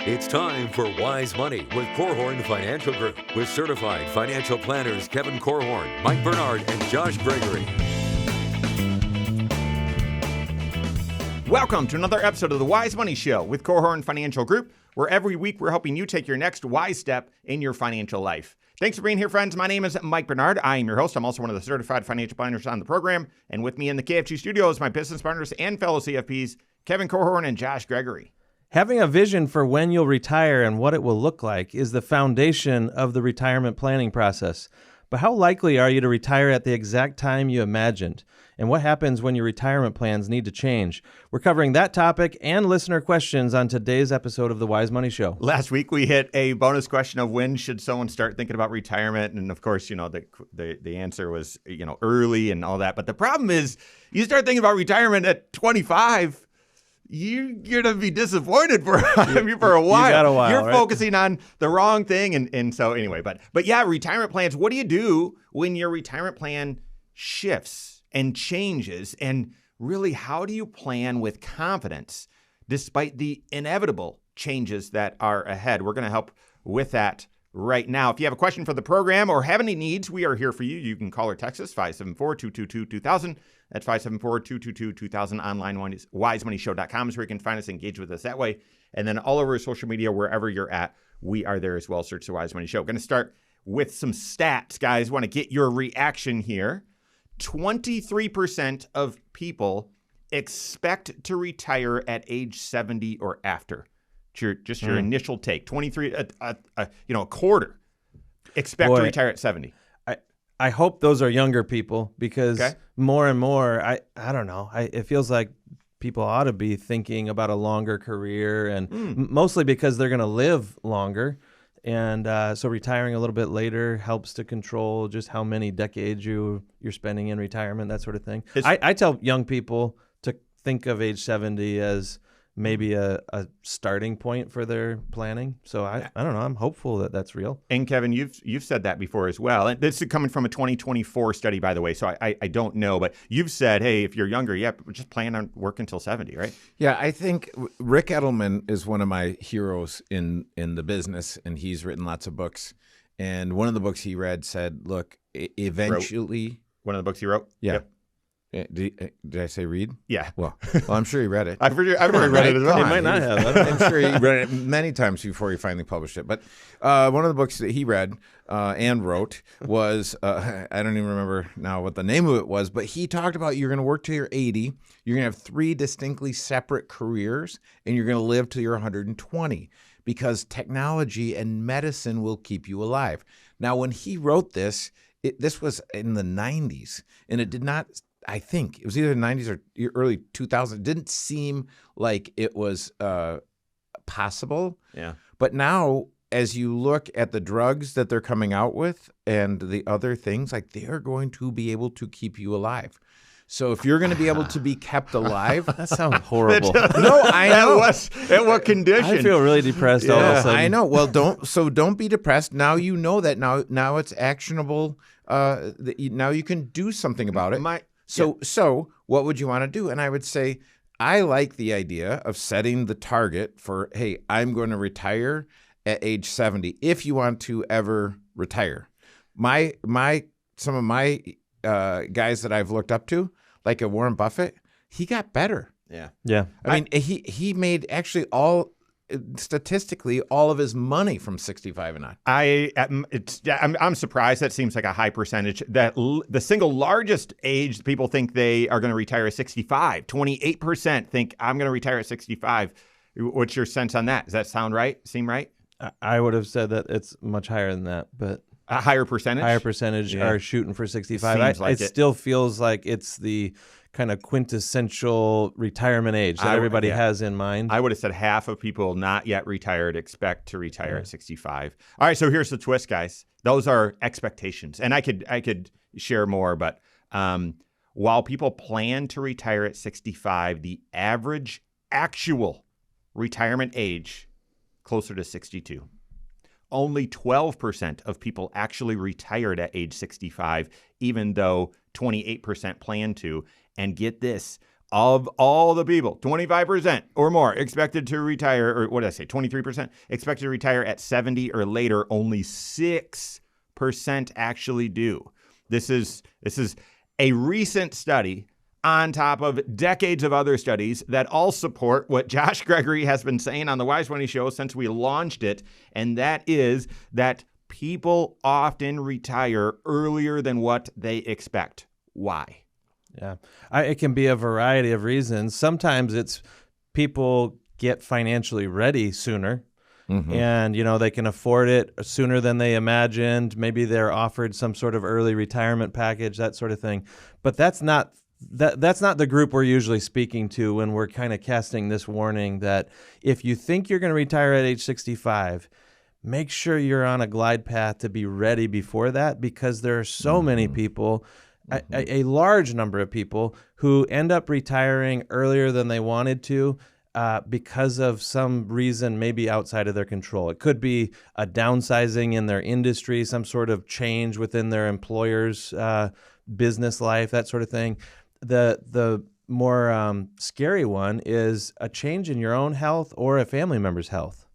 It's time for Wise Money with Korhorn Financial Group with certified financial planners Kevin Korhorn, Mike Bernard, and Josh Gregory. Welcome to another episode of the Wise Money Show with Korhorn Financial Group, where every week we're helping you take your next wise step in your financial life. Thanks for being here, friends. My name is Mike Bernard. I am your host. I'm also one of the certified financial planners on the program. And with me in the KFG studio is my business partners and fellow CFPs, Kevin Korhorn and Josh Gregory. Having a vision for when you'll retire and what it will look like is the foundation of the retirement planning process. But how likely are you to retire at the exact time you imagined? And what happens when your retirement plans need to change? We're covering that topic and listener questions on today's episode of the Wise Money Show. Last week we hit a bonus question of when should someone start thinking about retirement, and of course, the answer was early and all that. But the problem is, you start thinking about retirement at 25. You're going to be disappointed for a while. You got a while, You're right? focusing on the wrong thing. And so anyway, but yeah, retirement plans. What do you do when your retirement plan shifts and changes? And really, how do you plan with confidence despite the inevitable changes that are ahead? We're going to help with that right now. If you have a question for the program or have any needs, we are here for you. You can call or text us, 574-222-2000. That's 574-222-2000. Online, wisemoneyshow.com is where you can find us, engage with us that way. And then all over social media, wherever you're at, we are there as well. Search the Wise Money Show. Going to start with some stats, guys. Want to get your reaction here. 23% of people expect to retire at age 70 or after. Just your initial take. 23, a quarter expect to retire at 70. I hope those are younger people because more and more, I don't know, it feels like people ought to be thinking about a longer career, and mostly because they're going to live longer. And so retiring a little bit later helps to control just how many decades you're spending in retirement, that sort of thing. I tell young people to think of age 70 as maybe a starting point for their planning. So I don't know. I'm hopeful that that's real. And Kevin, you've said that before as well. And this is coming from a 2024 study, by the way. So I don't know, but you've said, hey, if you're younger, just plan on working until 70, right? Yeah, I think Rick Edelman is one of my heroes in the business, and he's written lots of books. And one of the books he read said, look, eventually... One of the books he wrote? Yeah. Yep. Did I say read? Yeah. Well, I'm sure he read it. I've read it as well. He might not have. I'm sure he read it many times before he finally published it. But one of the books that he read and wrote was, I don't even remember now what the name of it was, but he talked about you're going to work till you're 80, you're going to have 3 distinctly separate careers, and you're going to live till you're 120 because technology and medicine will keep you alive. Now, when he wrote this, this was in the 90s, and it did not... I think it was either the 90s or early 2000s. It didn't seem like it was possible. Yeah. But now, as you look at the drugs that they're coming out with and the other things, like they are going to be able to keep you alive. So if you're going to be able to be kept alive, That sounds horrible. no, I know. At what condition? I feel really depressed all of a sudden. I know. Well, don't be depressed. Now you know that. Now it's actionable. Now you can do something about it. So what would you want to do? And I would say, I like the idea of setting the target for, hey, I'm going to retire at age 70. If you want to ever retire, some of my guys that I've looked up to, like a Warren Buffett, he got better. Yeah. I mean, he made actually statistically all of his money from 65 and on. I'm surprised. That seems like a high percentage. That the single largest age people think they are going to retire at 65. 28% think I'm going to retire at 65. What's your sense on that? Does that sound right? Seem right? I would have said that it's much higher than that, but a higher percentage. Are shooting for 65. It still feels like it's the kind of quintessential retirement age that everybody has in mind. I would have said half of people not yet retired expect to retire at 65. All right, so here's the twist, guys. Those are expectations, and I could share more, but while people plan to retire at 65, the average actual retirement age closer to 62. Only 12% of people actually retired at age 65, even though 28% plan to. And get this, of all the people, 25% or more expected to retire, or what did I say, 23% expected to retire at 70 or later, only 6% actually do. This is a recent study on top of decades of other studies that all support what Josh Gregory has been saying on the Wise Money Show since we launched it, and that is that people often retire earlier than what they expect. Why? Yeah, it can be a variety of reasons. Sometimes it's people get financially ready sooner. And, they can afford it sooner than they imagined. Maybe they're offered some sort of early retirement package, that sort of thing. But that's not the group we're usually speaking to when we're kind of casting this warning that if you think you're going to retire at age 65, make sure you're on a glide path to be ready before that, because there are so many people, a large number of people who end up retiring earlier than they wanted to, because of some reason maybe outside of their control. It could be a downsizing in their industry, some sort of change within their employer's business life, that sort of thing. The more scary one is a change in your own health or a family member's health.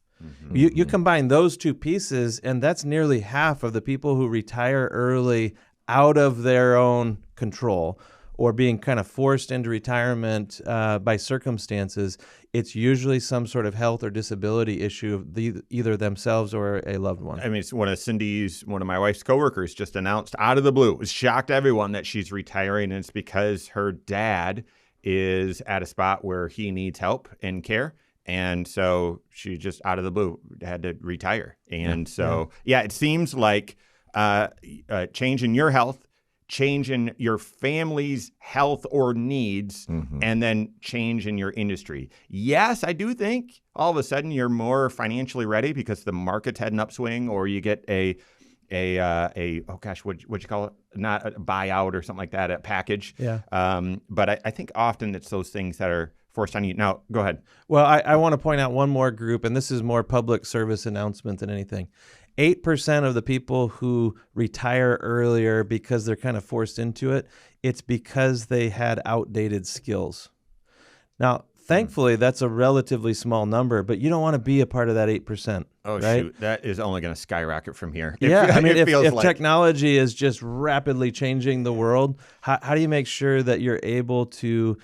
You combine those two pieces, and that's nearly half of the people who retire early out of their own control or being kind of forced into retirement by circumstances. It's usually some sort of health or disability issue of either themselves or a loved one. I mean, it's one of my wife's coworkers just announced out of the blue, it shocked everyone that she's retiring, and it's because her dad is at a spot where he needs help and care. And so she just out of the blue had to retire. And it seems like change in your health, change in your family's health or needs, and then change in your industry. Yes, I do think all of a sudden you're more financially ready because the market's had an upswing, or you get what'd you call it? Not a buyout or something like that, a package. Yeah. But I think often it's those things that are forced on you. Now, go ahead. Well, I want to point out one more group, and this is more public service announcement than anything. 8% of the people who retire earlier because they're kind of forced into it, it's because they had outdated skills. Now, thankfully, that's a relatively small number, but you don't want to be a part of that 8%. Oh, right? Shoot. That is only going to skyrocket from here. If technology is just rapidly changing the world, how do you make sure that you're able to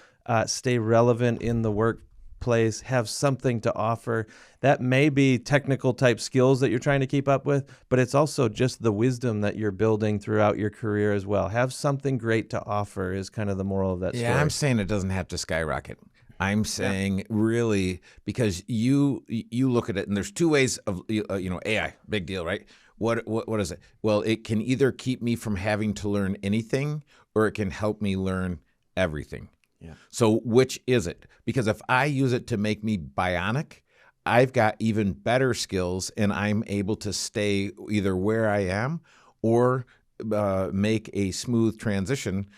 stay relevant in the workplace, have something to offer? That may be technical type skills that you're trying to keep up with, but it's also just the wisdom that you're building throughout your career as well. Have something great to offer is kind of the moral of that story. Yeah, I'm saying it doesn't have to skyrocket. I'm saying really, because you look at it, and there's two ways of AI, big deal, right? What is it? Well, it can either keep me from having to learn anything, or it can help me learn everything. Yeah. So which is it? Because if I use it to make me bionic, I've got even better skills, and I'm able to stay either where I am or make a smooth transition.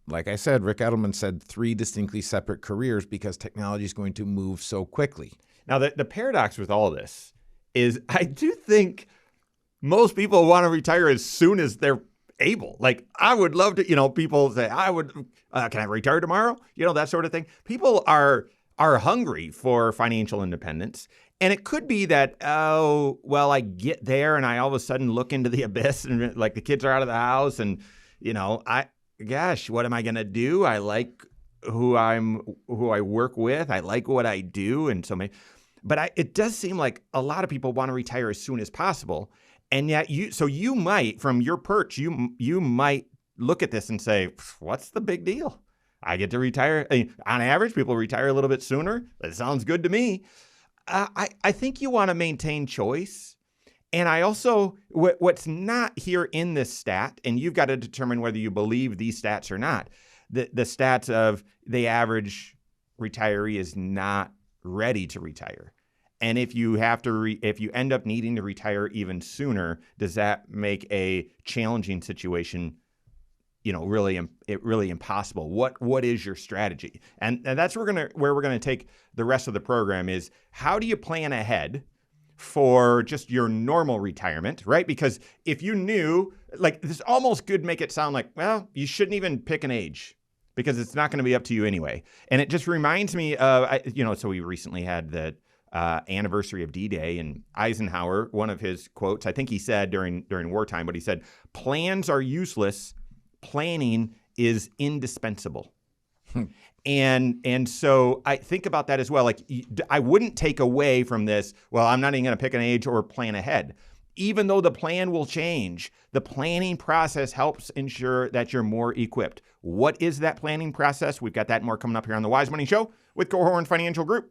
Like I said, Rick Edelman said 3 distinctly separate careers because technology is going to move so quickly. Now, the paradox with all this is I do think most people want to retire as soon as they're able. Like, I would love to, people say, can I retire tomorrow? That sort of thing. People are hungry for financial independence. And it could be that, I get there and I all of a sudden look into the abyss and like the kids are out of the house and, what am I going to do? I like who I work with. I like what I do. And it does seem like a lot of people want to retire as soon as possible. And yet you might, from your perch, you might look at this and say, what's the big deal? I get to retire. On average, people retire a little bit sooner. That sounds good to me. I think you want to maintain choice. And I also, what's not here in this stat, and you've got to determine whether you believe these stats or not, the stats of the average retiree is not ready to retire. And if you if you end up needing to retire even sooner, does that make a challenging situation, really impossible? What is your strategy? And that's where we're gonna take the rest of the program is how do you plan ahead for just your normal retirement, right? Because if you knew, like, this almost could make it sound like, well, you shouldn't even pick an age. because it's not going to be up to you anyway. And it just reminds me of, so we recently had the anniversary of D-Day, and Eisenhower, one of his quotes, I think he said during wartime, but he said, plans are useless, planning is indispensable. And so I think about that as well. Like, I wouldn't take away from this, well, I'm not even going to pick an age or plan ahead. Even though the plan will change, the planning process helps ensure that you're more equipped. What is that planning process? We've got that and more coming up here on the Wise Money Show with Corhorn Financial Group.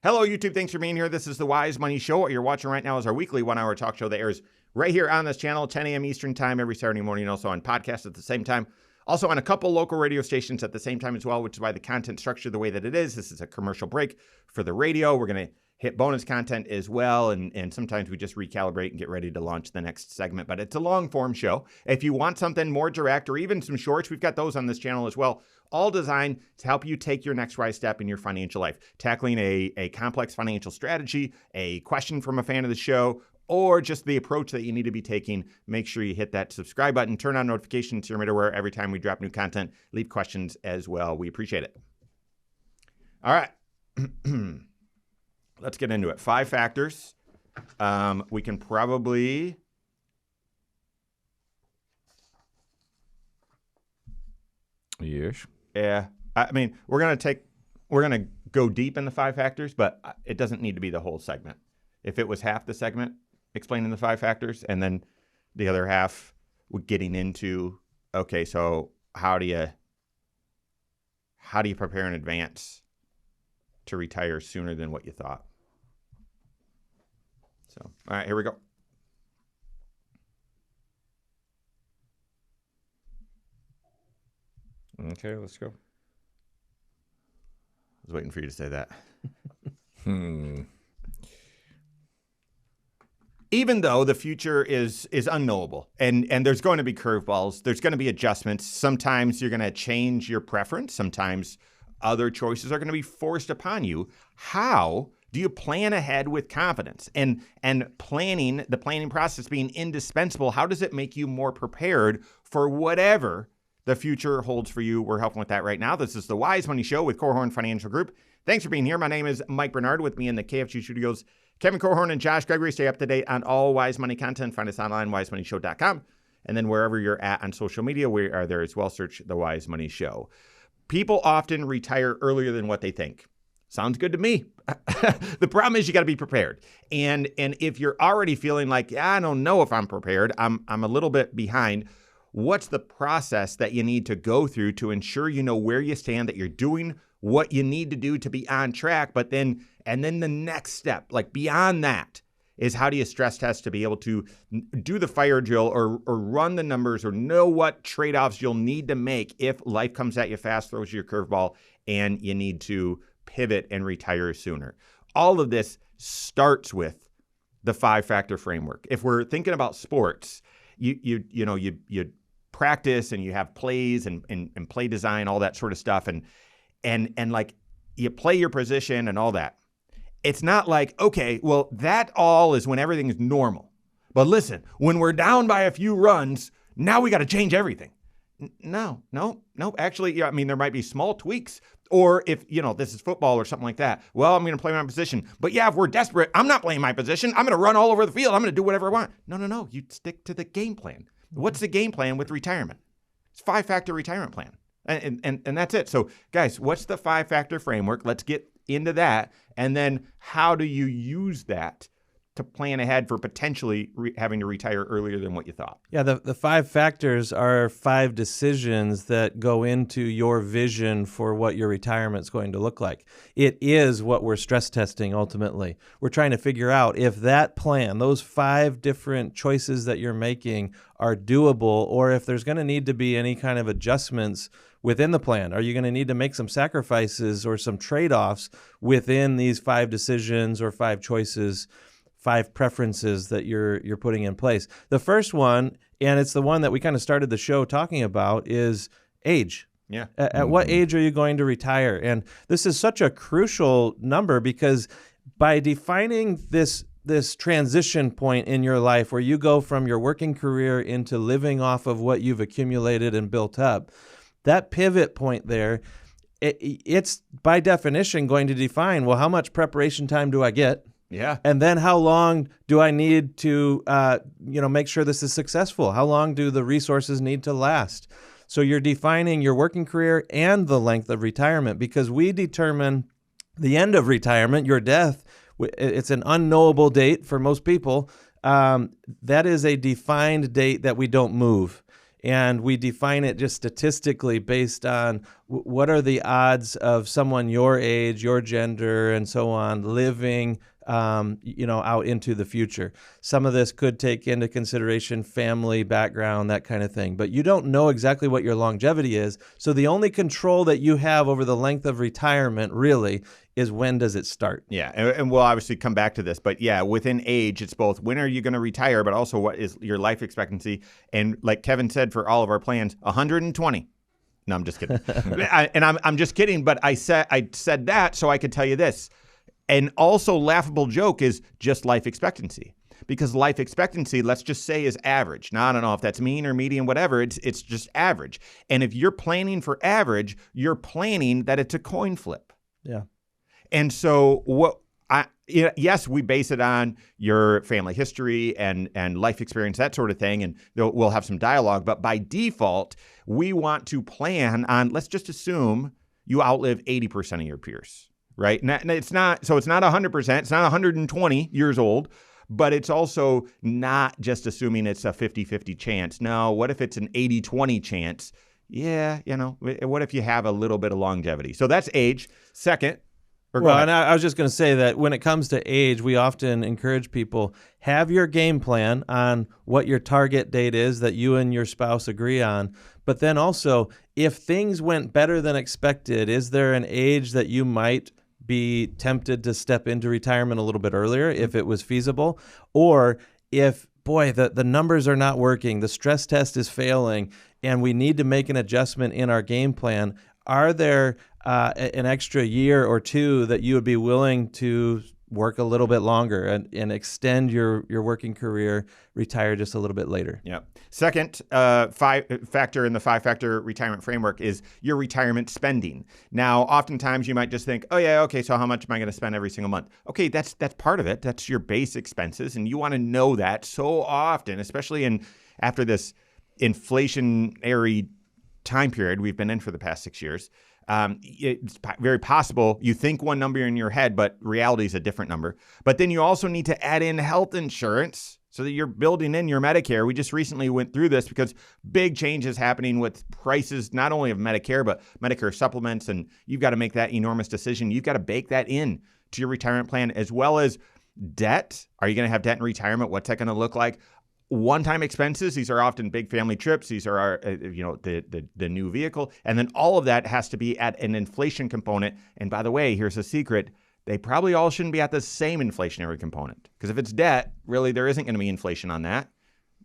Hello, YouTube. Thanks for being here. This is the Wise Money Show. What you're watching right now is our weekly 1-hour talk show that airs right here on this channel, 10 a.m. Eastern time every Saturday morning, also on podcast at the same time. Also on a couple local radio stations at the same time as well, which is why the content structure the way that it is. This is a commercial break for the radio. We're going to hit bonus content as well, and sometimes we just recalibrate and get ready to launch the next segment. But it's a long-form show. If you want something more direct or even some shorts, we've got those on this channel as well, all designed to help you take your next wise step in your financial life. Tackling a complex financial strategy, a question from a fan of the show, or just the approach that you need to be taking. Make sure you hit that subscribe button, turn on notifications so you're made aware every time we drop new content. Leave questions as well. We appreciate it. All right. Let's get into it. 5 factors. We can probably... Yes. Yeah. I mean, we're going to go deep in the 5 factors, but it doesn't need to be the whole segment. If it was half the segment explaining the 5 factors and then the other half getting into, okay, so how do you prepare in advance to retire sooner than what you thought? So, all right, here we go. Okay, let's go. I was waiting for you to say that. Even though the future is unknowable and there's going to be curveballs, there's going to be adjustments. Sometimes you're going to change your preference. Sometimes other choices are going to be forced upon you. How do you plan ahead with confidence? And the planning process being indispensable, how does it make you more prepared for whatever the future holds for you? We're helping with that right now. This is the Wise Money Show with Corhorn Financial Group. Thanks for being here. My name is Mike Bernard. With me in the KFG studios, Kevin Corhorn and Josh Gregory. Stay up to date on all Wise Money content. Find us online, wisemoneyshow.com. And then wherever you're at on social media, we are there as well. Search the Wise Money Show. People often retire earlier than what they think. Sounds good to me. The problem is you got to be prepared. And if you're already feeling like, I don't know if I'm prepared, I'm a little bit behind, what's the process that you need to go through to ensure you know where you stand, that you're doing what you need to do to be on track? But then the next step, like beyond that, is how do you stress test to be able to do the fire drill or run the numbers or know what trade-offs you'll need to make if life comes at you fast, throws you a curveball, and you need to pivot and retire sooner. All of this starts with the 5-factor framework. If we're thinking about sports, you practice and you have plays and play design, all that sort of stuff, and like you play your position and all that. It's not like, okay, well, that all is when everything is normal. But listen, when we're down by a few runs, now we got to change everything. No. Actually, yeah, I mean, there might be small tweaks. Or if, this is football or something like that, well, I'm going to play my position. But yeah, if we're desperate, I'm not playing my position. I'm going to run all over the field. I'm going to do whatever I want. No. You stick to the game plan. What's the game plan with retirement? It's 5-factor retirement plan. And that's it. So, guys, what's the 5-factor framework? Let's get into that. And then how do you use that to plan ahead for potentially having to retire earlier than what you thought? Yeah, the 5 factors are 5 decisions that go into your vision for what your retirement's going to look like. It is what we're stress testing ultimately. We're trying to figure out if that plan, those 5 different choices that you're making are doable, or if there's going to need to be any kind of adjustments within the plan. Are you going to need to make some sacrifices or some trade-offs within these 5 decisions or 5 choices, 5 preferences that you're putting in place? The first one, and it's the one that we kind of started the show talking about, is age. Yeah. At what age are you going to retire? And this is such a crucial number because by defining this transition point in your life where you go from your working career into living off of what you've accumulated and built up, that pivot point there, it's by definition going to define, well, how much preparation time do I get? Yeah. And then how long do I need to, make sure this is successful? How long do the resources need to last? So you're defining your working career and the length of retirement, because we determine the end of retirement, your death. It's an unknowable date for most people. That is a defined date that we don't move. And we define it just statistically based on what are the odds of someone your age, your gender, and so on living out into the future. Some of this could take into consideration family background, that kind of thing. But you don't know exactly what your longevity is. So the only control that you have over the length of retirement really is when does it start? Yeah, and we'll obviously come back to this. But yeah, within age, it's both when are you going to retire, but also what is your life expectancy. And like Kevin said, for all of our plans, 120. No, I'm just kidding. I'm just kidding. But I said that so I could tell you this. And also laughable joke is just life expectancy, because life expectancy, let's just say, is average. Now, I don't know if that's mean or median, whatever. It's just average. And if you're planning for average, you're planning that it's a coin flip. Yeah. And so yes, we base it on your family history and life experience, that sort of thing, and we'll have some dialogue. But by default, we want to plan on, let's just assume you outlive 80% of your peers. Right? And it's not 100%, it's not 120 years old, but it's also not just assuming it's a 50-50 chance. No, what if it's an 80-20 chance? Yeah, what if you have a little bit of longevity? So that's age. Second, and I was just going to say that when it comes to age, we often encourage people, have your game plan on what your target date is that you and your spouse agree on. But then also, if things went better than expected, is there an age that you might be tempted to step into retirement a little bit earlier if it was feasible? Or if, the numbers are not working, the stress test is failing, and we need to make an adjustment in our game plan, are there an extra year or two that you would be willing to work a little bit longer and extend your working career, retire just a little bit later? Yeah. Second factor in the 5-factor retirement framework is your retirement spending. Now, oftentimes you might just think, oh yeah, okay, so how much am I going to spend every single month? Okay, that's part of it. That's your base expenses, and you want to know that so often, especially after this inflationary time period we've been in for the past 6 years. It's very possible you think one number in your head, but reality is a different number. But then you also need to add in health insurance so that you're building in your Medicare. We just recently went through this because big changes happening with prices, not only of Medicare, but Medicare supplements. And you've got to make that enormous decision. You've got to bake that in to your retirement plan, as well as debt. Are you going to have debt in retirement? What's that going to look like? One-time expenses. These are often big family trips. These are our, the new vehicle. And then all of that has to be at an inflation component. And by the way, here's a secret. They probably all shouldn't be at the same inflationary component, because if it's debt, really there isn't going to be inflation on that.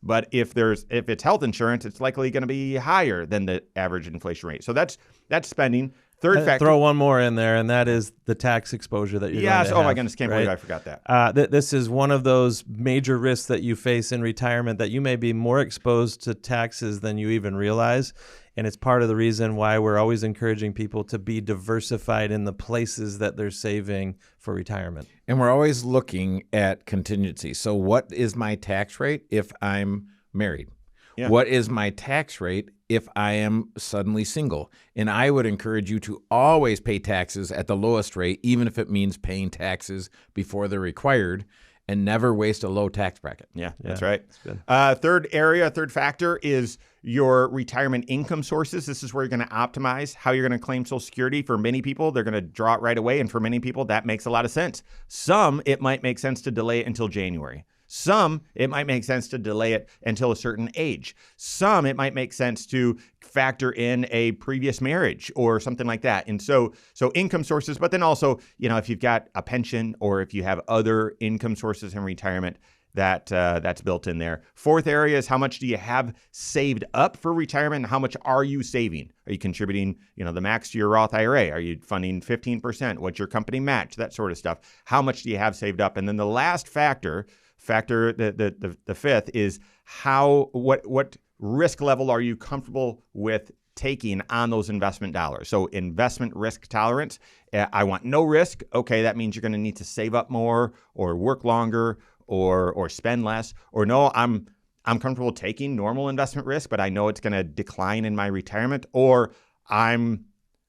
But if it's health insurance, it's likely going to be higher than the average inflation rate. So that's spending. Third factor. Throw one more in there, and that is the tax exposure that you're going to have. Oh my goodness, can't believe I forgot that. This is one of those major risks that you face in retirement, that you may be more exposed to taxes than you even realize. And it's part of the reason why we're always encouraging people to be diversified in the places that they're saving for retirement. And we're always looking at contingency. So what is my tax rate if I'm married? Yeah. What is my tax rate if I am suddenly single? And I would encourage you to always pay taxes at the lowest rate, even if it means paying taxes before they're required, and never waste a low tax bracket. Yeah, that's right. Third factor is your retirement income sources. This is where you're going to optimize how you're going to claim Social Security. For many people, they're going to draw it right away. And for many people, that makes a lot of sense. Some, it might make sense to delay it until January. Some, it might make sense to delay it until a certain age. Some, it might make sense to factor in a previous marriage or something like that. And so income sources, but then also, if you've got a pension or if you have other income sources in retirement, that's built in there. Fourth area is how much do you have saved up for retirement? How much are you saving? Are you contributing, the max to your Roth IRA? Are you funding 15%? What's your company match? That sort of stuff. How much do you have saved up? And then the last factor, the fifth, is what risk level are you comfortable with taking on those investment dollars. So investment risk tolerance. I want no risk. Okay, that means you're going to need to save up more or work longer or spend less. Or no, I'm comfortable taking normal investment risk, but I know it's going to decline in my retirement. Or I'm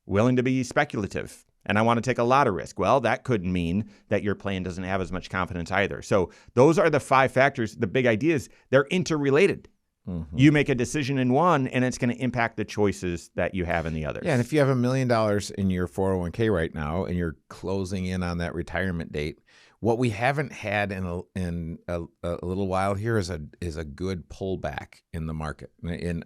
willing to be speculative and I want to take a lot of risk. Well, that could mean that your plan doesn't have as much confidence either. So those are the 5 factors. The big idea is they're interrelated. Mm-hmm. You make a decision in one, and it's going to impact the choices that you have in the others. Yeah, and if you have $1 million in your 401k right now, and you're closing in on that retirement date, what we haven't had in a little while here is a good pullback in the market. And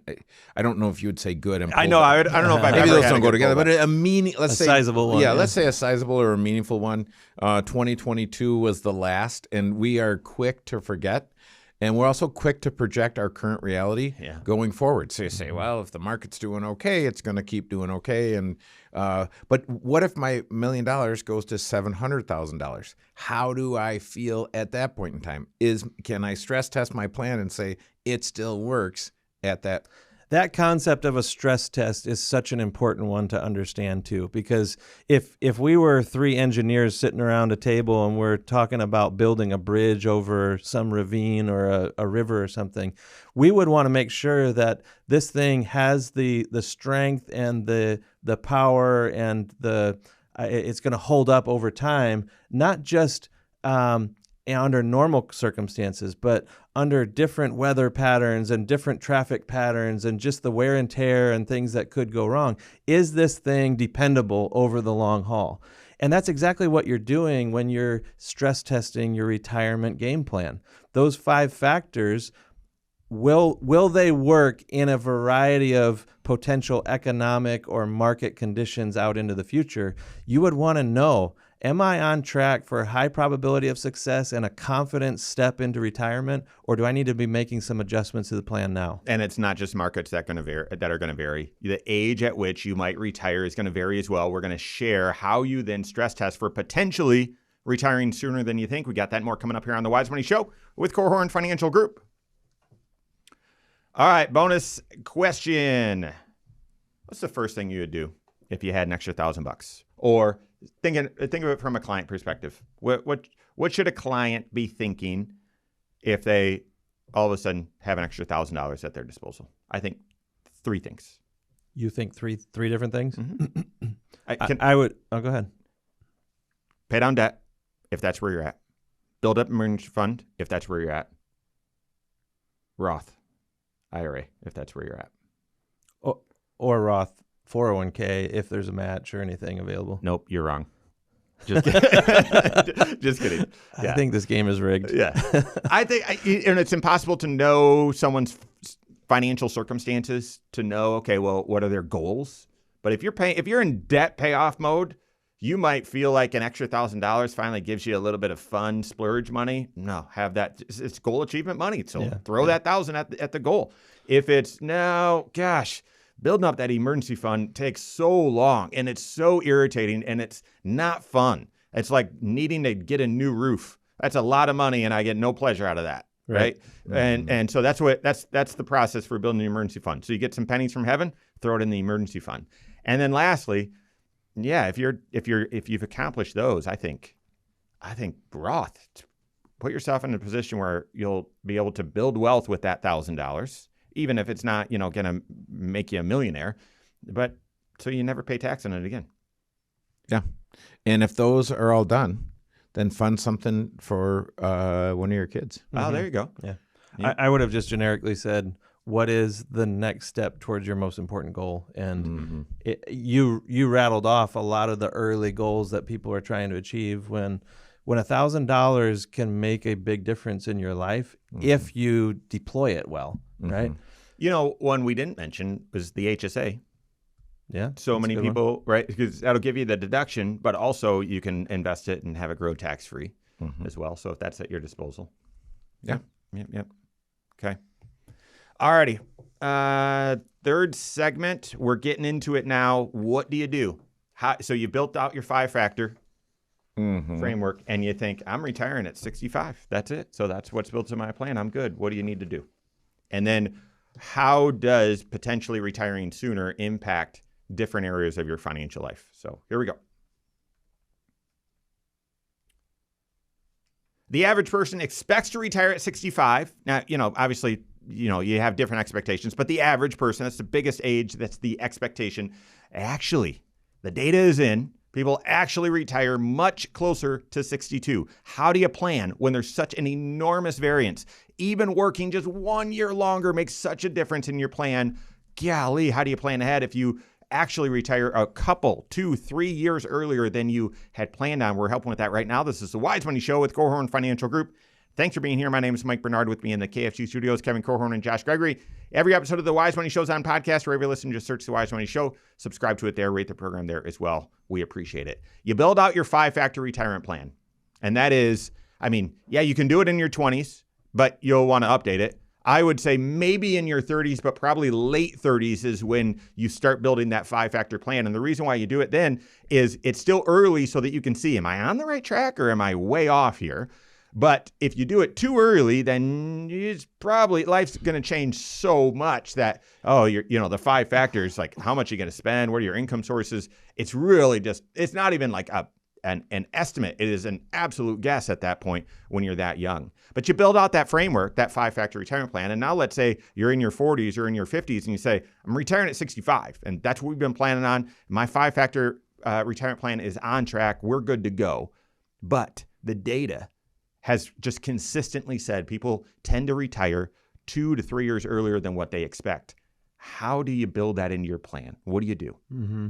I don't know if you would say good and pullback. I know. I don't know if I've maybe ever those had don't go together, pullback. but let's say sizable one. Yeah, let's say a sizable or a meaningful one. 2022 was the last, and we are quick to forget. And we're also quick to project our current reality going forward. So you say, well, if the market's doing okay, it's going to keep doing okay. And but what if my $1 million goes to $700,000? How do I feel at that point in time? Can I stress test my plan and say it still works at that? That concept of a stress test is such an important one to understand too, because if we were 3 engineers sitting around a table and we're talking about building a bridge over some ravine or a river or something, we would want to make sure that this thing has the strength and the power and it's going to hold up over time, not just under normal circumstances, but under different weather patterns and different traffic patterns and just the wear and tear and things that could go wrong. Is this thing dependable over the long haul? And that's exactly what you're doing when you're stress testing your retirement game plan. Those 5 factors, will they work in a variety of potential economic or market conditions out into the future? You would want to know, am I on track for a high probability of success and a confident step into retirement, or do I need to be making some adjustments to the plan now? And it's not just markets that are going to vary. The age at which you might retire is going to vary as well. We're going to share how you then stress test for potentially retiring sooner than you think. We got that and more coming up here on the Wise Money Show with Korhorn Financial Group. All right, bonus question. What's the first thing you would do if you had an extra $1,000? Or think of it from a client perspective. What should a client be thinking if they all of a sudden have an extra $1,000 at their disposal? I think 3 things. You think three different things? Mm-hmm. I would. Oh, go ahead. Pay down debt if that's where you're at. Build up emergency fund if that's where you're at. Roth IRA if that's where you're at. Or Roth 401k if there's a match or anything available. Nope, you're wrong. Just kidding. Just kidding. Yeah. I think this game is rigged. Yeah. I think, and it's impossible to know someone's financial circumstances to know, okay, well, what are their goals? But if you're in debt payoff mode, you might feel like an extra $1,000 finally gives you a little bit of fun splurge money. No, have that. It's goal achievement money. So throw that $1,000 at the goal. If it's no, gosh, building up that emergency fund takes so long and it's so irritating and it's not fun. It's like needing to get a new roof. That's a lot of money and I get no pleasure out of that. Right. Mm-hmm. And so that's the process for building an emergency fund. So you get some pennies from heaven, throw it in the emergency fund. And then lastly, if you've accomplished those, I think Roth, put yourself in a position where you'll be able to build wealth with that $1,000. Even if it's not, going to make you a millionaire, but so you never pay tax on it again. Yeah. And if those are all done, then fund something for one of your kids. Oh, there you go. Yeah. I would have just generically said, what is the next step towards your most important goal? And you rattled off a lot of the early goals that people are trying to achieve when $1,000 can make a big difference in your life if you deploy it well, right? One we didn't mention was the HSA. Yeah. So many people, right? Because that'll give you the deduction, but also you can invest it and have it grow tax-free as well. So if that's at your disposal. Yeah. Yep. Okay. All righty. Third segment. We're getting into it now. What do you do? So you built out your 5-factor framework and you think, I'm retiring at 65. That's it. So that's what's built into my plan. I'm good. What do you need to do? And then how does potentially retiring sooner impact different areas of your financial life? So here we go. The average person expects to retire at 65. Now, obviously, you have different expectations, but the average person, that's the biggest age, that's the expectation. Actually, the data is in. People actually retire much closer to 62. How do you plan when there's such an enormous variance? Even working just 1 year longer makes such a difference in your plan. Golly, how do you plan ahead if you actually retire a couple, 2-3 years earlier than you had planned on? We're helping with that right now. This is the Wise Money Show with Korhorn Financial Group. Thanks for being here. My name is Mike Bernard. With me in the KFG studios, Kevin Korhorn and Josh Gregory. Every episode of the Wise Money Show is on podcast. Wherever you listen, just search the Wise Money Show. Subscribe to it there. Rate the program there as well. We appreciate it. You build out your 5-factor retirement plan. And that is, you can do it in your 20s, but you'll want to update it. I would say maybe in your 30s, but probably late 30s is when you start building that 5-factor plan. And the reason why you do it then is it's still early so that you can see, am I on the right track or am I way off here? But if you do it too early, then it's probably life's going to change so much that, the 5 factors, like how much you're going to spend, what are your income sources? It's really just, it's not even like an estimate. It is an absolute guess at that point when you're that young. But you build out that framework, that 5-factor retirement plan. And now let's say you're in your 40s or in your 50s and you say, I'm retiring at 65. And that's what we've been planning on. My 5-factor retirement plan is on track. We're good to go. But the data has just consistently said people tend to retire 2 to 3 years earlier than what they expect. How do you build that into your plan? What do you do? Mm-hmm.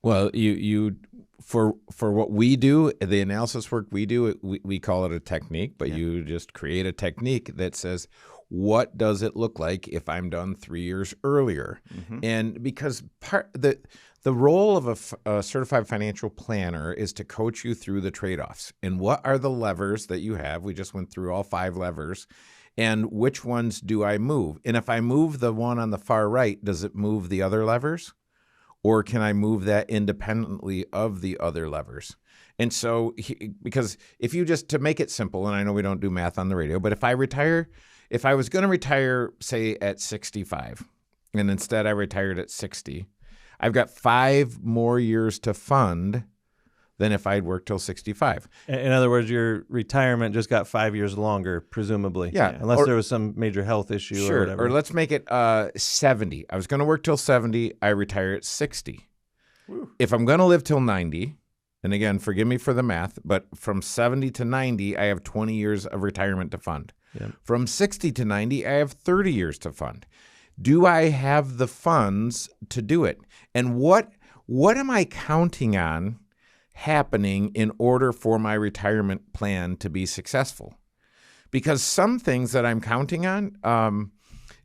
Well, you for what we do, the analysis work we do, we call it a technique, but you just create a technique that says, what does it look like if I'm done 3 years earlier? Mm-hmm. And because the role of a certified financial planner is to coach you through the trade-offs. And what are the levers that you have? We just went through all 5 levers. And which ones do I move? And if I move the one on the far right, does it move the other levers? Or can I move that independently of the other levers? And so, because if you just, to make it simple, and I know we don't do math on the radio, but if I was going to retire, say, at 65, and instead I retired at 60, I've got 5 more years to fund than if I'd worked till 65. In other words, your retirement just got 5 years longer, presumably. Yeah. Unless there was some major health issue or whatever. Or let's make it 70. I was going to work till 70. I retire at 60. Woo. If I'm going to live till 90, and again, forgive me for the math, but from 70 to 90, I have 20 years of retirement to fund. Yeah. From 60 to 90, I have 30 years to fund. Do I have the funds to do it? And what am I counting on happening in order for my retirement plan to be successful? Because some things that I'm counting on,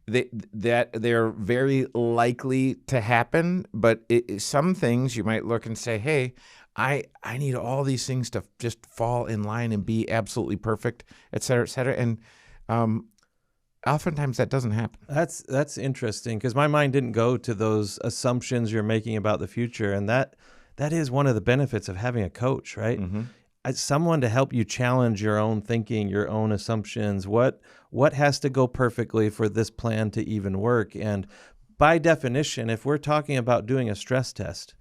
that they're very likely to happen, but some things you might look and say, hey, I need all these things to just fall in line and be absolutely perfect, et cetera, et cetera. And oftentimes that doesn't happen. That's interesting, because my mind didn't go to those assumptions you're making about the future, and that is one of the benefits of having a coach, right? Mm-hmm. Someone to help you challenge your own thinking, your own assumptions. What has to go perfectly for this plan to even work? And by definition, if we're talking about doing a stress test,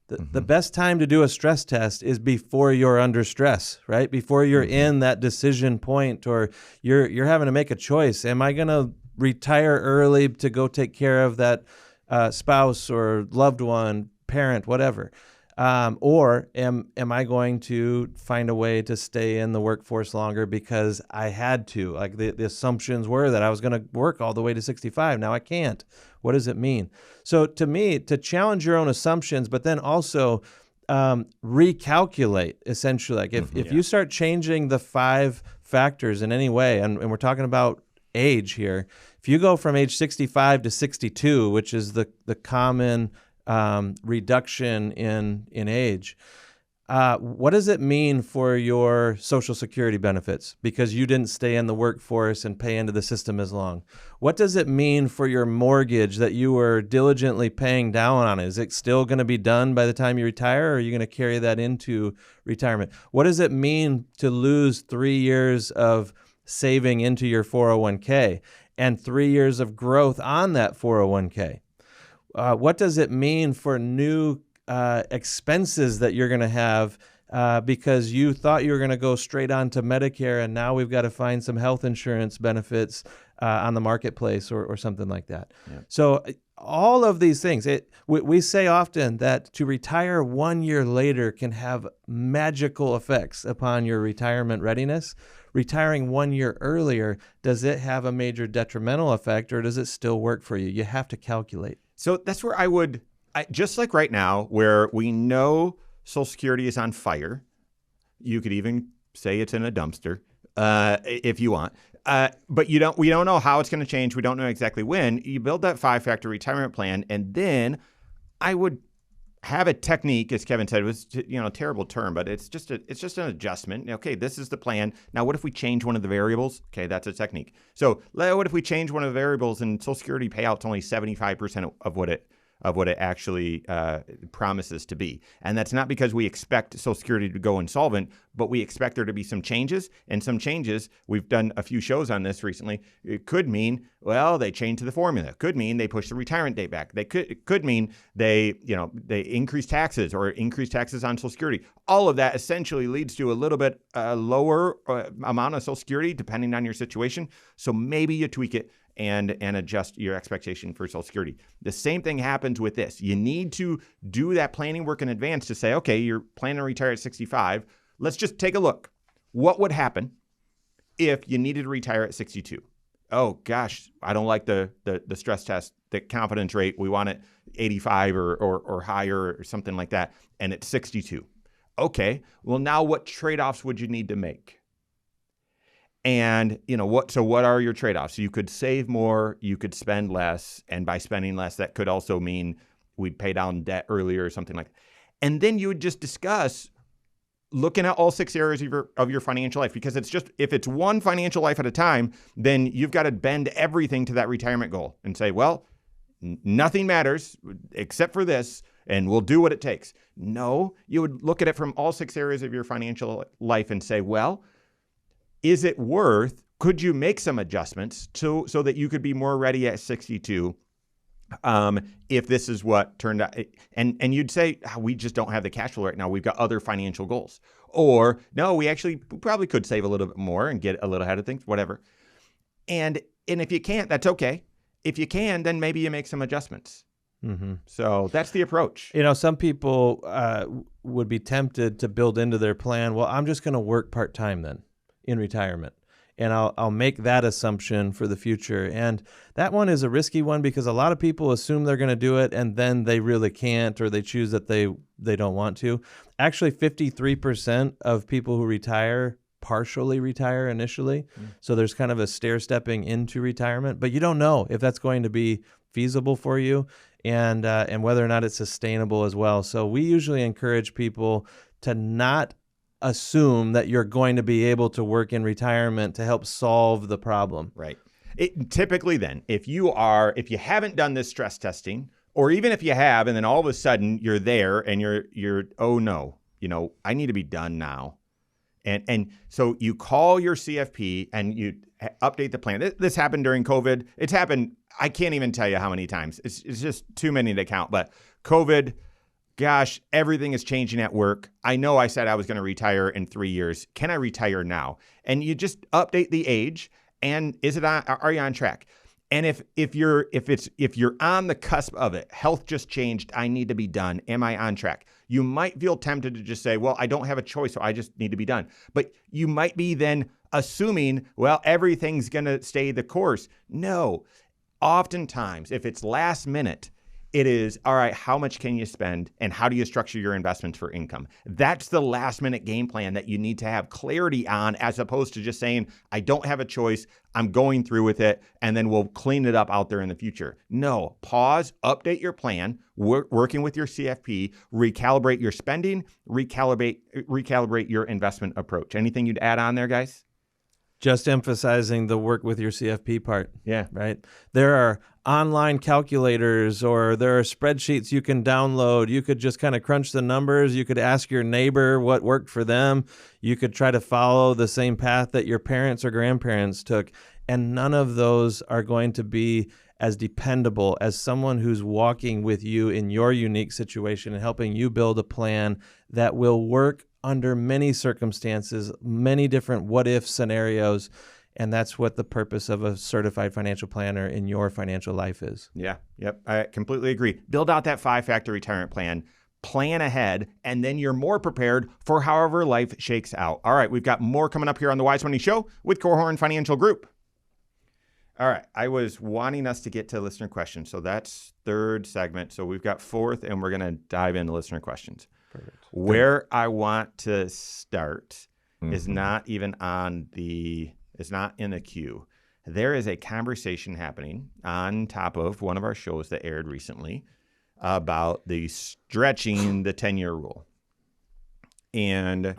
the best time to do a stress test is before you're under stress, right? Before you're in that decision point, or you're having to make a choice. Am I going to retire early to go take care of that spouse or loved one, parent, whatever? Or am I going to find a way to stay in the workforce longer because I had to? Like the assumptions were that I was going to work all the way to 65. Now I can't. What does it mean? So to me, to challenge your own assumptions, but then also recalculate, essentially. Like if you start changing the 5 factors in any way, and we're talking about age here, if you go from age 65 to 62, which is the common reduction in age, what does it mean for your Social Security benefits because you didn't stay in the workforce and pay into the system as long? What does it mean for your mortgage that you were diligently paying down on? Is it still going to be done by the time you retire, or are you going to carry that into retirement? What does it mean to lose 3 years of saving into your 401k and 3 years of growth on that 401k. What does it mean for new expenses that you're going to have because you thought you were going to go straight on to Medicare, and now we've got to find some health insurance benefits on the marketplace or something like that. Yeah. So all of these things, we say often that to retire 1 year later can have magical effects upon your retirement readiness. Retiring 1 year earlier, does it have a major detrimental effect, or does it still work for you? You have to calculate. So that's where just like right now, where we know Social Security is on fire. You could even say it's in a dumpster if you want. But we don't know how it's going to change. We don't know exactly when. You build that 5-factor retirement plan, and then I would have a technique, as Kevin said. It was a terrible term, but it's just an adjustment. Okay, this is the plan. Now, what if we change one of the variables? Okay, that's a technique. So what if we change one of the variables and Social Security payout's only 75% of what it actually promises to be. And that's not because we expect Social Security to go insolvent, but we expect there to be some changes. And some changes, we've done a few shows on this recently, it could mean, well, they change the formula. Could mean they push the retirement date back. It could mean they increase taxes or increase taxes on Social Security. All of that essentially leads to a little bit lower amount of Social Security depending on your situation. So maybe you tweak it and adjust your expectation for Social Security. The same thing happens with this. You need to do that planning work in advance to say, okay, you're planning to retire at 65. Let's just take a look. What would happen if you needed to retire at 62? Oh gosh, I don't like the stress test, the confidence rate. We want it 85 or higher or something like that, and it's 62. Okay, well now what trade-offs would you need to make? And what are your trade-offs? You could save more, you could spend less, and by spending less, that could also mean we'd pay down debt earlier or something like that. And then you would just discuss looking at all 6 areas of your financial life, because if it's one financial life at a time, then you've got to bend everything to that retirement goal and say, well, nothing matters except for this, and we'll do what it takes. No, you would look at it from all 6 areas of your financial life and say, well, could you make some adjustments so that you could be more ready at 62 if this is what turned out? And you'd say, we just don't have the cash flow right now. We've got other financial goals. Or, no, we probably could save a little bit more and get a little ahead of things, whatever. And if you can't, that's okay. If you can, then maybe you make some adjustments. Mm-hmm. So that's the approach. Some people would be tempted to build into their plan, well, I'm just going to work part-time then in retirement, and I'll make that assumption for the future. And that one is a risky one because a lot of people assume they're going to do it and then they really can't, or they choose that they don't want to. Actually, 53% of people who retire partially retire initially. So there's kind of a stair-stepping into retirement, but you don't know if that's going to be feasible for you and whether or not it's sustainable as well. So we usually encourage people to not assume that you're going to be able to work in retirement to help solve the problem. Right. Typically then, if you haven't done this stress testing, or even if you have, and then all of a sudden you're there and you're oh no, I need to be done now. And so you call your CFP and you update the plan. This happened during COVID. It's happened, I can't even tell you how many times. It's just too many to count. But COVID, gosh, everything is changing at work. I know I said I was going to retire in 3 years. Can I retire now? And you just update the age, and are you on track? And if you're on the cusp of it, health just changed, I need to be done. Am I on track? You might feel tempted to just say, well, I don't have a choice, so I just need to be done. But you might be then assuming, well, everything's going to stay the course. No. Oftentimes, if it's last minute, it is, all right, how much can you spend and how do you structure your investments for income? That's the last minute game plan that you need to have clarity on, as opposed to just saying, I don't have a choice, I'm going through with it, and then we'll clean it up out there in the future. No, pause, update your plan, working with your CFP, recalibrate your spending, recalibrate your investment approach. Anything you'd add on there, guys? Just emphasizing the work with your CFP part. Yeah. Right. There are online calculators or there are spreadsheets you can download. You could just kind of crunch the numbers. You could ask your neighbor what worked for them. You could try to follow the same path that your parents or grandparents took. And none of those are going to be as dependable as someone who's walking with you in your unique situation and helping you build a plan that will work under many circumstances, many different what-if scenarios. And that's what the purpose of a certified financial planner in your financial life is. Yeah. Yep. I completely agree. Build out that 5-factor retirement plan, plan ahead, and then you're more prepared for however life shakes out. All right. We've got more coming up here on the Wise Money Show with Korhorn Financial Group. All right. I was wanting us to get to listener questions. So that's third segment. So we've got fourth, and we're going to dive into listener questions. Perfect. Where I want to start is not even it's not in the queue. There is a conversation happening on top of one of our shows that aired recently about the stretching the 10-year rule. And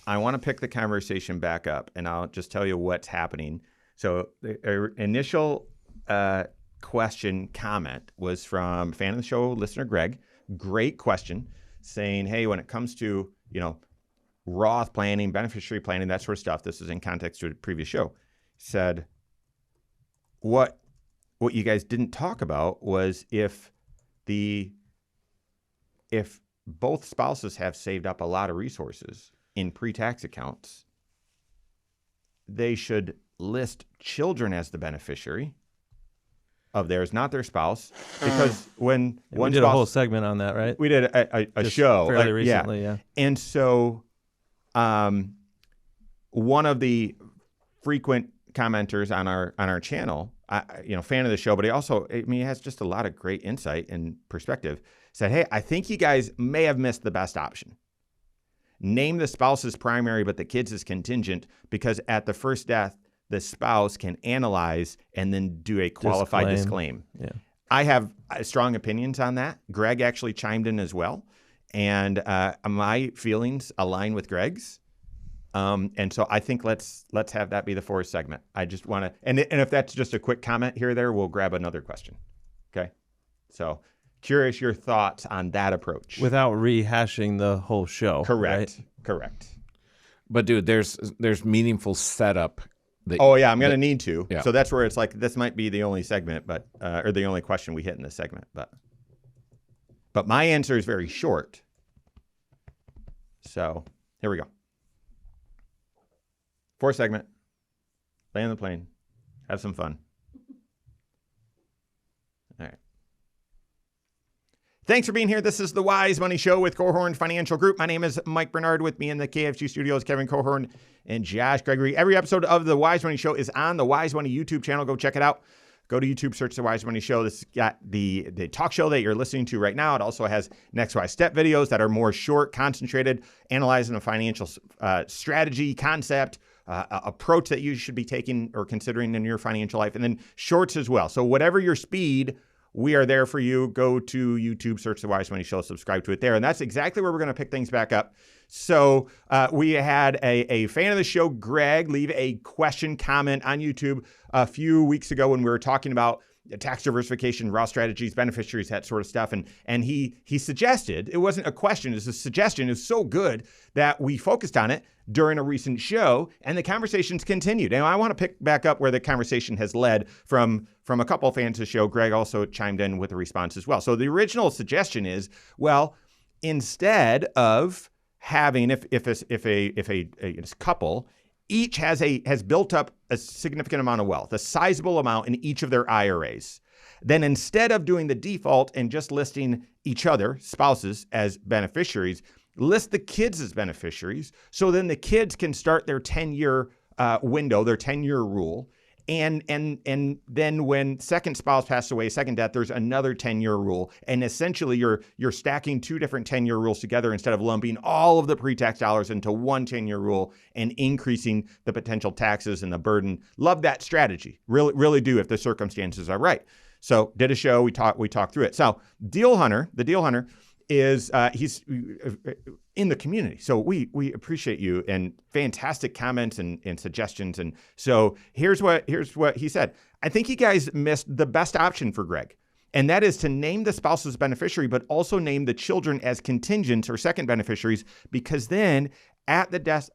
I want to pick the conversation back up, and I'll just tell you what's happening. So the initial comment was from fan of the show listener Greg. Great question, saying, hey, when it comes to, Roth planning, beneficiary planning, that sort of stuff, this is in context to a previous show, said, what you guys didn't talk about was if both spouses have saved up a lot of resources in pre-tax accounts, they should list children as the beneficiary of theirs, not their spouse, because when we did a whole segment on that, right? We did a show fairly recently, yeah. And so, one of the frequent commenters on our channel, fan of the show, but he has just a lot of great insight and perspective, said, hey, I think you guys may have missed the best option. Name the spouse as primary, but the kids as contingent, because at the first death, the spouse can analyze and then do a qualified disclaim. Yeah. I have strong opinions on that. Greg actually chimed in as well. And my feelings align with Greg's. And so I think let's have that be the fourth segment. I just want to, and if that's just a quick comment here or there, we'll grab another question. Okay. So curious your thoughts on that approach. Without rehashing the whole show. Correct. Right? Correct. But dude, there's meaningful setup. I'm going to need to. Yeah. So that's where it's like, this might be the only segment, but, or the only question we hit in this segment, but my answer is very short. So here we go. Fourth segment, land the plane, have some fun. All right. Thanks for being here. This is the Wise Money Show with Korhorn Financial Group. My name is Mike Bernard. With me in the KFG studios, Kevin Korhorn and Josh Gregory. Every episode of the Wise Money Show is on the Wise Money YouTube channel. Go check it out. Go to YouTube, search the Wise Money Show. This has got the talk show that you're listening to right now. It also has Next Wise Step videos that are more short, concentrated, analyzing a financial strategy, concept, approach that you should be taking or considering in your financial life, and then shorts as well. So whatever your speed, we are there for you. Go to YouTube, search the Wise Money Show, subscribe to it there. And that's exactly where we're going to pick things back up. So we had a fan of the show, Greg, leave a question, comment on YouTube a few weeks ago when we were talking about tax diversification, Roth strategies, beneficiaries, that sort of stuff. And he suggested, it wasn't a question, it was a suggestion. It was so good that we focused on it during a recent show, and the conversations continued. And I want to pick back up where the conversation has led from a couple of fans of the show. Greg also chimed in with a response as well. So the original suggestion is, well, instead of having, if a couple each has built up a significant amount of wealth, a sizable amount in each of their IRAs, then instead of doing the default and just listing each other, spouses, as beneficiaries, list the kids as beneficiaries. So then the kids can start their 10-year window, their 10-year rule. And then when second spouse passes away, second death, there's another 10-year rule. And essentially you're stacking two different 10-year rules together instead of lumping all of the pre-tax dollars into one 10-year rule and increasing the potential taxes and the burden. Love that strategy. Really, really do if the circumstances are right. So did a show, we talked through it. So the Deal Hunter is he's in the community. So we appreciate you and fantastic comments and suggestions. And so here's what he said. I think you guys missed the best option for Greg. And that is to name the spouse as beneficiary, but also name the children as contingent or second beneficiaries, because then at the death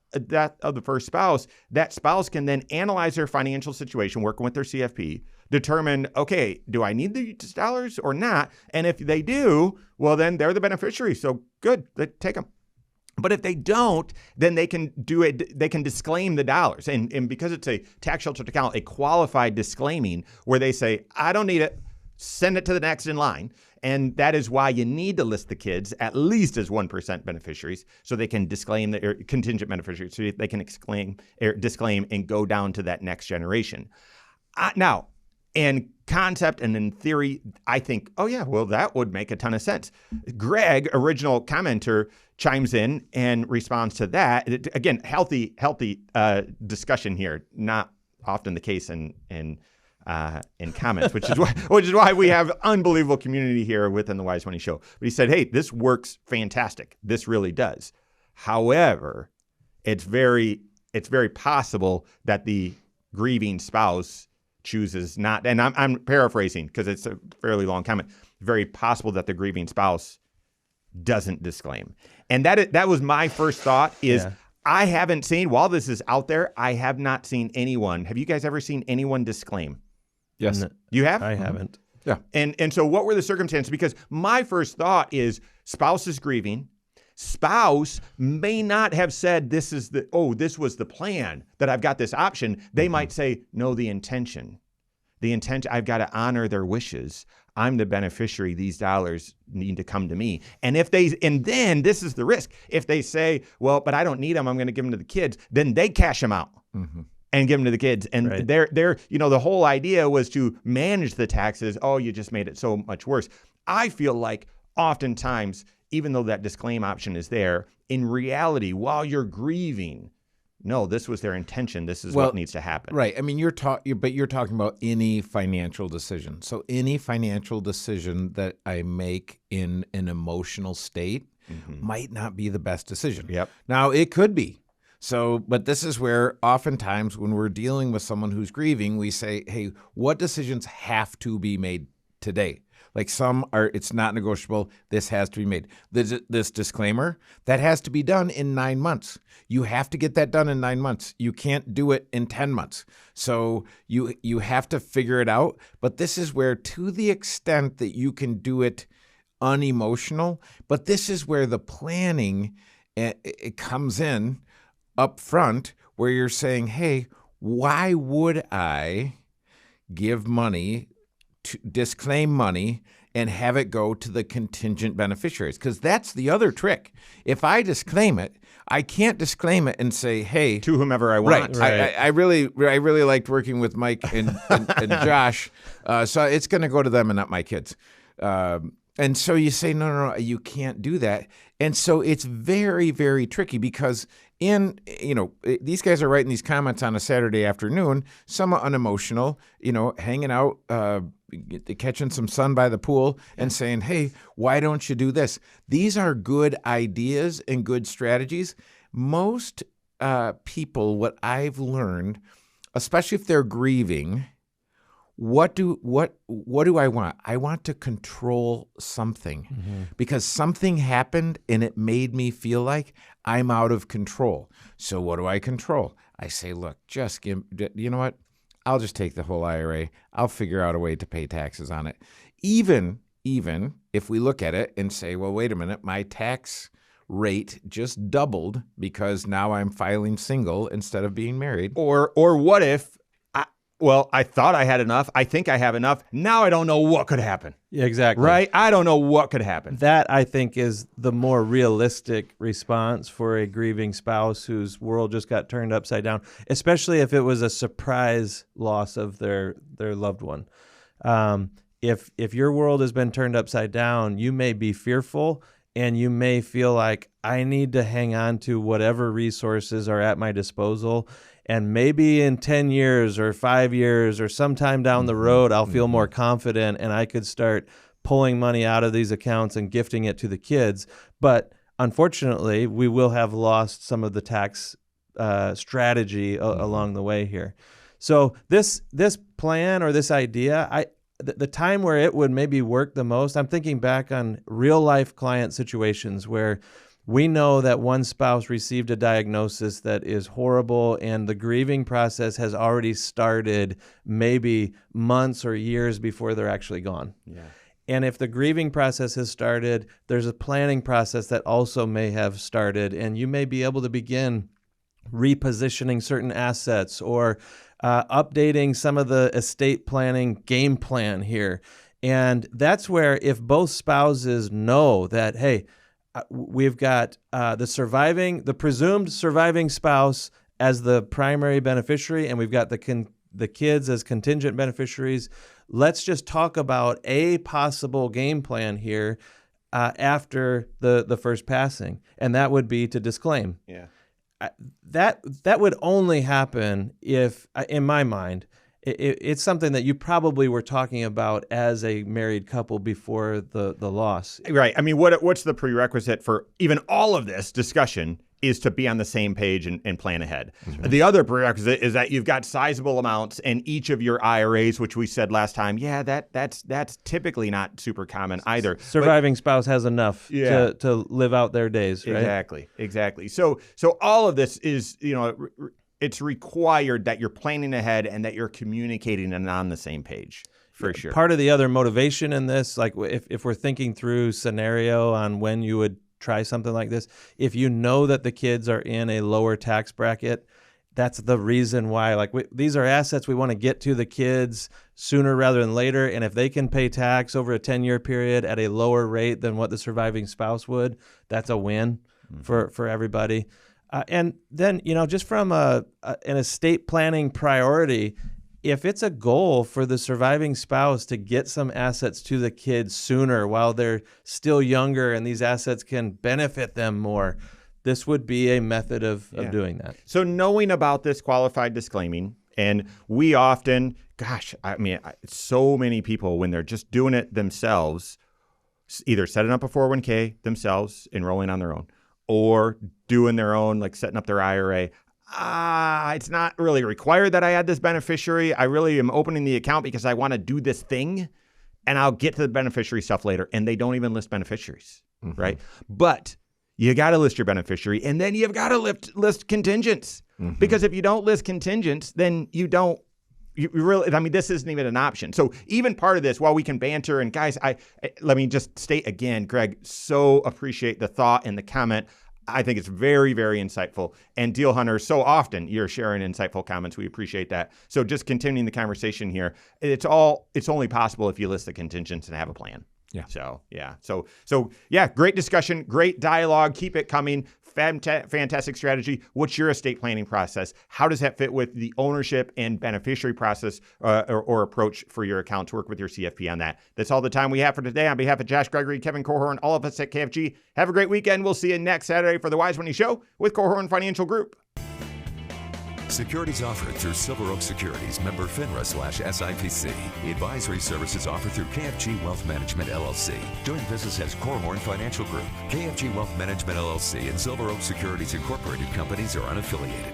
of the first spouse, that spouse can then analyze their financial situation, working with their CFP, determine, okay, do I need these dollars or not? And if they do, well, then they're the beneficiary. So good, take them. But if they don't, then they can do it. They can disclaim the dollars. And because it's a tax sheltered account, a qualified disclaiming where they say, I don't need it, send it to the next in line. And that is why you need to list the kids at least as 1% beneficiaries so they can disclaim their contingent beneficiaries, so they can disclaim and go down to that next generation. Now, in concept and in theory, I think, oh yeah, well, that would make a ton of sense. Greg, original commenter, chimes in and responds to that. Again, healthy discussion here, not often the case in comments, which is why we have unbelievable community here within the Wise Money Show. But he said, hey, this works fantastic. This really does. However, it's very possible that the grieving spouse chooses not, and I'm paraphrasing because it's a fairly long comment, very possible that the grieving spouse doesn't disclaim. And that was my first thought is I haven't seen, while this is out there, I have not seen anyone. Have you guys ever seen anyone disclaim? Yes. You have? I haven't. Yeah. And so what were the circumstances? Because my first thought is spouse is grieving. Spouse may not have said this was the plan, that I've got this option. They might say, no, the intention, I've got to honor their wishes. I'm the beneficiary. These dollars need to come to me. And then this is the risk. If they say, well, but I don't need them, I'm going to give them to the kids, then they cash them out and give them to the kids. And they're the whole idea was to manage the taxes. Oh, you just made it so much worse. I feel like oftentimes, even though that disclaim option is there, in reality, while you're grieving, no, this was their intention. This is what needs to happen. Right. I mean, you're talking about any financial decision. So any financial decision that I make in an emotional state might not be the best decision. Yep. Now, it could be. So, but this is where oftentimes when we're dealing with someone who's grieving, we say, hey, what decisions have to be made today? Like it's not negotiable. This has to be made. This disclaimer, that has to be done in 9 months. You have to get that done in 9 months. You can't do it in 10 months. So you have to figure it out. But this is where, to the extent that you can do it unemotional, but this is where the planning it comes in up front, where you're saying, hey, why would I give money, to disclaim money, and have it go to the contingent beneficiaries? Because that's the other trick. If I disclaim it, I can't disclaim it and say, hey, to whomever I want. Right. I really liked working with Mike and Josh, so it's going to go to them and not my kids. And so you say, no, you can't do that. And so it's very, very tricky because these guys are writing these comments on a Saturday afternoon, somewhat unemotional, hanging out, catching some sun by the pool and saying, hey, why don't you do this? These are good ideas and good strategies. Most people, what I've learned, especially if they're grieving, what do I want? I want to control something because something happened and it made me feel like I'm out of control. So what do I control? I say, look, you know what? I'll just take the whole IRA. I'll figure out a way to pay taxes on it. Even if we look at it and say, well, wait a minute, my tax rate just doubled because now I'm filing single instead of being married. Or what if, I thought I had enough. I think I have enough. Now I don't know what could happen. Yeah, exactly. Right? I don't know what could happen. That, I think, is the more realistic response for a grieving spouse whose world just got turned upside down, especially if it was a surprise loss of their loved one. If your world has been turned upside down, you may be fearful and you may feel like I need to hang on to whatever resources are at my disposal. And maybe in 10 years or 5 years or sometime down the road, I'll feel more confident and I could start pulling money out of these accounts and gifting it to the kids. But unfortunately, we will have lost some of the tax strategy along the way here. So this plan or this idea, the time where it would maybe work the most, I'm thinking back on real life client situations where we know that one spouse received a diagnosis that is horrible and the grieving process has already started maybe months or years before they're actually gone. Yeah. And if the grieving process has started, there's a planning process that also may have started, and you may be able to begin repositioning certain assets or updating some of the estate planning game plan here. And that's where if both spouses know that, hey, we've got the presumed surviving spouse as the primary beneficiary, and we've got the kids as contingent beneficiaries. Let's just talk about a possible game plan here after the first passing, and that would be to disclaim. Yeah. That would only happen if, in my mind, it's something that you probably were talking about as a married couple before the loss. Right. I mean, what's the prerequisite for even all of this discussion is to be on the same page and plan ahead. Right. The other prerequisite is that you've got sizable amounts in each of your IRAs, which we said last time. Yeah, that's typically not super common either. Surviving spouse has enough to live out their days, right? Exactly. So all of this is, it's required that you're planning ahead and that you're communicating and on the same page, for sure. Part of the other motivation in this, like if we're thinking through scenario on when you would try something like this, if you know that the kids are in a lower tax bracket, that's the reason why. These are assets we want to get to the kids sooner rather than later, and if they can pay tax over a 10-year period at a lower rate than what the surviving spouse would, that's a win for everybody. And then, just from an estate planning priority, if it's a goal for the surviving spouse to get some assets to the kids sooner while they're still younger and these assets can benefit them more, this would be a method of doing that. So knowing about this qualified disclaiming, and we often, so many people, when they're just doing it themselves, either setting up a 401k themselves, enrolling on their own, or doing their own, like setting up their IRA. It's not really required that I add this beneficiary. I really am opening the account because I want to do this thing, and I'll get to the beneficiary stuff later. And they don't even list beneficiaries, right? But you got to list your beneficiary, and then you've got to list contingents. Because if you don't list contingents, then you really, this isn't even an option. So even part of this, while we can banter, and guys, let me just state again, Greg, so appreciate the thought and the comment. I think it's very, very insightful. And Deal Hunter, so often you're sharing insightful comments. We appreciate that. So just continuing the conversation here, it's only possible if you list the contingents and have a plan. Yeah. So great discussion, great dialogue. Keep it coming. Fantastic strategy. What's your estate planning process? How does that fit with the ownership and beneficiary process or approach for your account to work with your CFP on that? That's all the time we have for today. On behalf of Josh Gregory, Kevin Korhorn, all of us at KFG, have a great weekend. We'll see you next Saturday for the Wise Money Show with Korhorn Financial Group. Securities offered through Silver Oak Securities, member FINRA/SIPC. Advisory services offered through KFG Wealth Management, LLC. Doing business as Korhorn Financial Group. KFG Wealth Management, LLC and Silver Oak Securities Incorporated companies are unaffiliated.